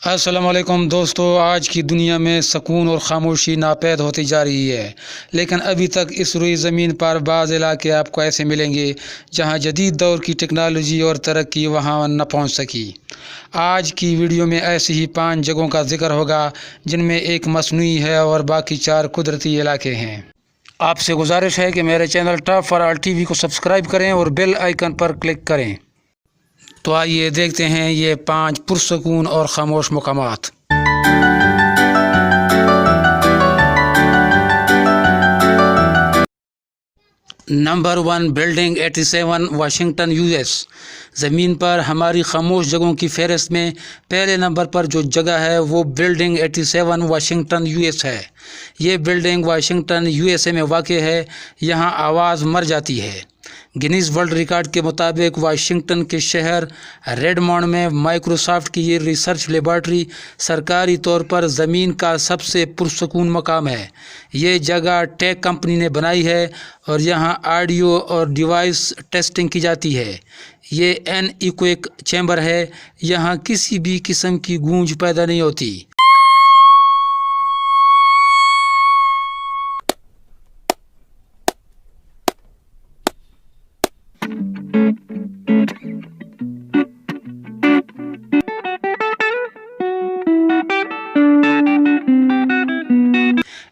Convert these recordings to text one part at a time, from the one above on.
अस्सलाम वालेकुम दोस्तों, आज की दुनिया में सुकून और ख़ामोशी नापैद होती जा रही है, लेकिन अभी तक इस रुई ज़मीन पर बाज़ इलाके आपको ऐसे मिलेंगे जहां जदीद दौर की टेक्नोलॉजी और तरक्की वहां न पहुंच सकी। आज की वीडियो में ऐसी ही 5 जगहों का जिक्र होगा जिनमें एक मसनूई है और बाकी 4 कुदरती इलाके हैं। आपसे गुजारिश है कि मेरे channel top for all TV को सब्सक्राइब करें और बेल आइकन पर क्लिक करें। तो आइए देखते हैं ये 5 पुरसकून और ख़ामोश मकामात। Number 1, building 87, Washington US. ज़मीन पर हमारी खामोश जगहों की फहरिस्त में पहले नंबर पर जो जगह है वो बिल्डिंग 87 वाशिंगटन यूएस है। ये बिल्डिंग वाशिंगटन यूएसए में वाक़ है। यहाँ आवाज़ मर जाती है। गिनीज वर्ल्ड रिकॉर्ड के मुताबिक वाशिंगटन के शहर रेडमॉन्ड में माइक्रोसॉफ्ट की ये रिसर्च लेबॉर्ट्री सरकारी तौर पर ज़मीन का सबसे पुरसकून मकाम है। ये जगह टेक कंपनी ने बनाई है और यहाँ ऑडियो और डिवाइस टेस्टिंग की जाती है। ये एनइक्वेक चैम्बर है। यहाँ किसी भी किस्म की गूंज पैदा नहीं होती।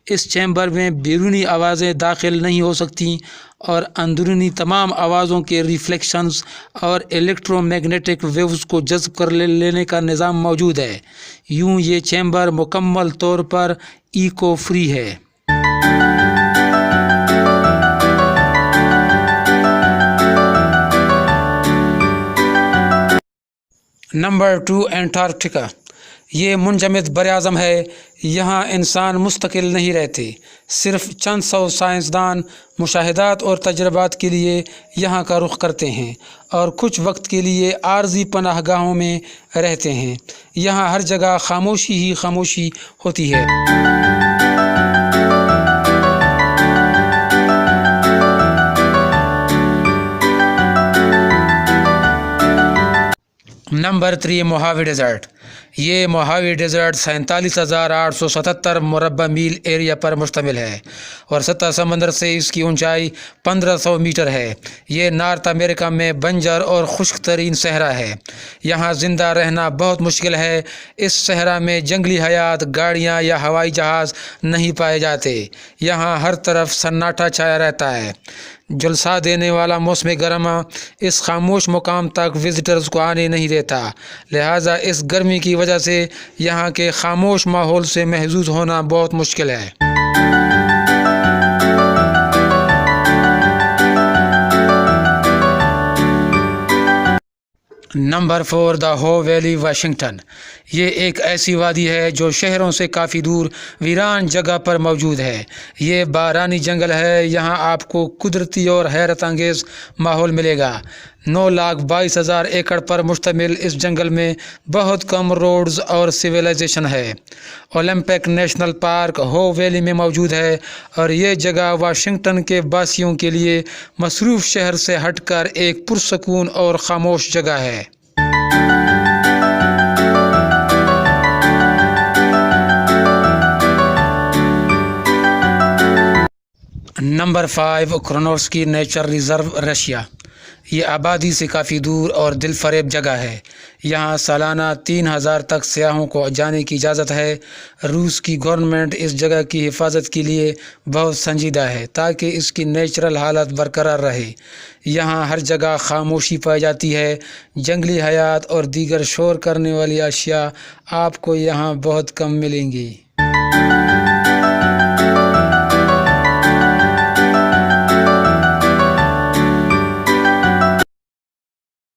इस चैम्बर में बैरूनी आवाज़ें दाखिल नहीं हो सकती और अंदरूनी तमाम आवाज़ों के रिफ्लेक्शंस और इलेक्ट्रोमैग्नेटिक वेव्स को जज़्ब कर लेने का निज़ाम मौजूद है। यूँ ये चैम्बर मुकम्मल तौर पर इको फ्री है। Number 2, Antarctica. ये मुंजमद बर-ए-आज़म है। यहाँ इंसान मुस्तकिल नहीं रहते। सिर्फ चंद सौ साइंसदान मुशाहिदात और तजर्बात के लिए यहाँ का रुख करते हैं और कुछ वक्त के लिए आर्जी पनाहगाहों में रहते हैं। यहाँ हर जगह खामोशी ही खामोशी होती है। Number 3, Mojave desert. ये मोहावे डेज़र्ट 47,877 मुरब्बा मील एरिया पर मुश्तमिल है और सतह समंदर से इसकी ऊंचाई 1500 मीटर है। ये नॉर्थ अमेरिका में बंजर और खुश्क तरीन सहरा है। यहाँ ज़िंदा रहना बहुत मुश्किल है। इस सहरा में जंगली हयात, गाड़ियाँ या हवाई जहाज़ नहीं पाए जाते। यहाँ हर तरफ सन्नाटा छाया रहता है। जुलसा देने वाला मौसम गर्मा इस खामोश मुकाम तक विज़िटर्स को आने नहीं देता, लिहाजा इस गर्मी की वजह से यहाँ के खामोश माहौल से महजूज होना बहुत मुश्किल है। नंबर 4, द हो वैली, वाशिंगटन। ये एक ऐसी वादी है जो शहरों से काफ़ी दूर वीरान जगह पर मौजूद है। ये बारानी जंगल है। यहाँ आपको कुदरती और हैरत अंगेज़ माहौल मिलेगा। 9,22,000 एकड़ पर मुश्तमिल इस जंगल में बहुत कम रोड्स और सिविलाइजेशन है। ओलंपिक नेशनल पार्क हो वैली में मौजूद है और ये जगह वाशिंगटन के वासियों के लिए मसरूफ़ शहर से हटकर एक पुरसकून और ख़ामोश जगह है। Number 5, Kronotsky nature reserve, Russia. ये आबादी से काफ़ी दूर और दिलफरेब जगह है। यहाँ सालाना 3,000 तक सयाहों को जाने की इजाज़त है। रूस की गवर्नमेंट इस जगह की हिफाजत के लिए बहुत संजीदा है ताकि इसकी नेचुरल हालत बरकरार रहे। यहाँ हर जगह खामोशी पाई जाती है। जंगली हयात और दीगर शोर करने वाली अशिया आपको यहाँ बहुत कम मिलेंगी।